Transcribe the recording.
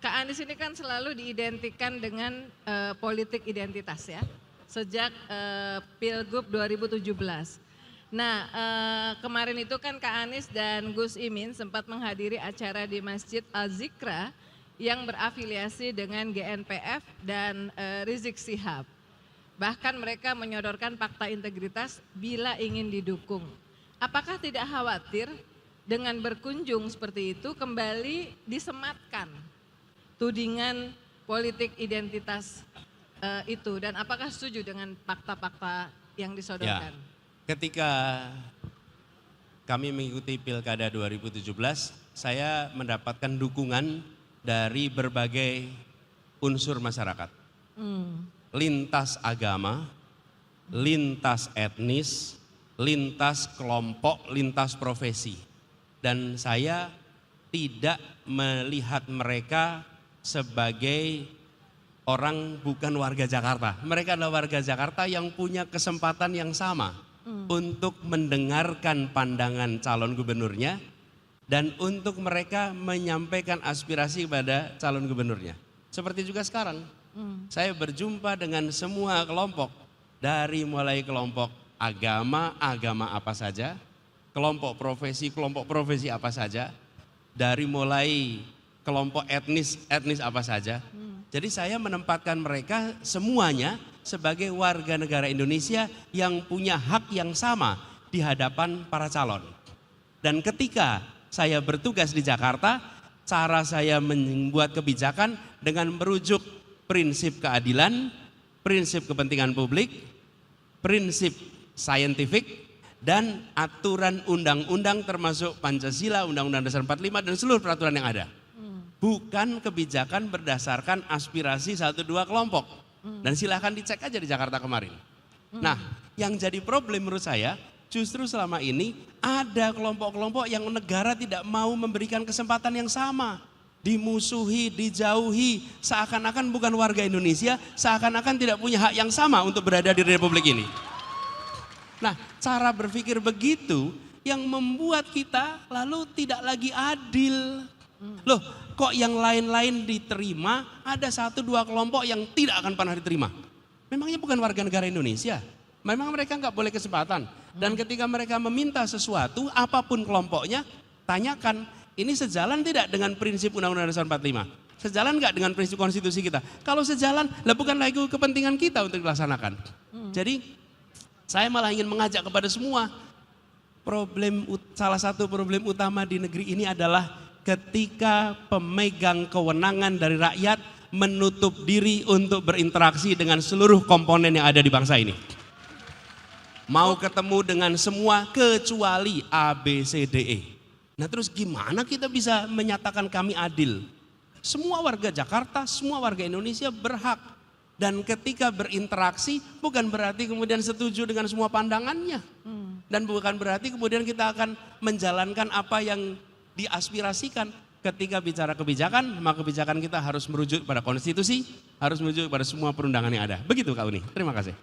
Kak Anies ini kan selalu diidentikan dengan politik identitas ya, sejak Pilgub 2017. Nah, kemarin itu kan Kak Anies dan Gus Imin sempat menghadiri acara di Masjid Al-Zikra yang berafiliasi dengan GNPF dan Rizik Syihab. Bahkan mereka menyodorkan fakta integritas bila ingin didukung. Apakah tidak khawatir dengan berkunjung seperti itu kembali disematkan tudingan politik identitas itu, dan apakah setuju dengan fakta-fakta yang disodorkan? Ya, ketika kami mengikuti Pilkada 2017, saya mendapatkan dukungan dari berbagai unsur masyarakat. Lintas agama, lintas etnis, lintas kelompok, lintas profesi. Dan saya tidak melihat mereka sebagai orang bukan warga Jakarta. Mereka adalah warga Jakarta yang punya kesempatan yang sama untuk mendengarkan pandangan calon gubernurnya dan untuk mereka menyampaikan aspirasi kepada calon gubernurnya. Seperti juga sekarang, saya berjumpa dengan semua kelompok, dari mulai kelompok agama apa saja, kelompok profesi apa saja, dari mulai kelompok etnis apa saja. Jadi saya menempatkan mereka semuanya sebagai warga negara Indonesia yang punya hak yang sama di hadapan para calon. Dan ketika saya bertugas di Jakarta, cara saya membuat kebijakan dengan merujuk prinsip keadilan, prinsip kepentingan publik, prinsip saintifik, dan aturan undang-undang termasuk Pancasila, Undang-Undang Dasar 45 dan seluruh peraturan yang ada. Bukan kebijakan berdasarkan aspirasi 1-2 kelompok. Dan silahkan dicek aja di Jakarta kemarin. Nah, yang jadi problem menurut saya, justru selama ini ada kelompok-kelompok yang negara tidak mau memberikan kesempatan yang sama. Dimusuhi, dijauhi, seakan-akan bukan warga Indonesia, seakan-akan tidak punya hak yang sama untuk berada di Republik ini. Nah, cara berpikir begitu yang membuat kita lalu tidak lagi adil. Loh, kok yang lain-lain diterima, ada 1-2 kelompok yang tidak akan pernah diterima. Memangnya bukan warga negara Indonesia? Memang mereka nggak boleh kesempatan. Dan ketika mereka meminta sesuatu, apapun kelompoknya, tanyakan, ini sejalan tidak dengan prinsip Undang-Undang Dasar 45? Sejalan nggak dengan prinsip konstitusi kita? Kalau sejalan, lah bukan lagi kepentingan kita untuk dilaksanakan. Jadi saya malah ingin mengajak kepada semua, salah satu problem utama di negeri ini adalah ketika pemegang kewenangan dari rakyat menutup diri untuk berinteraksi dengan seluruh komponen yang ada di bangsa ini. Mau ketemu dengan semua kecuali A, B, C, D, E. Nah terus gimana kita bisa menyatakan kami adil? Semua warga Jakarta, semua warga Indonesia berhak. Dan ketika berinteraksi bukan berarti kemudian setuju dengan semua pandangannya. Dan bukan berarti kemudian kita akan menjalankan apa yang diaspirasikan. Ketika bicara kebijakan, maka kebijakan kita harus merujuk pada konstitusi, harus merujuk pada semua perundangan yang ada. Begitu Kak Uni, terima kasih.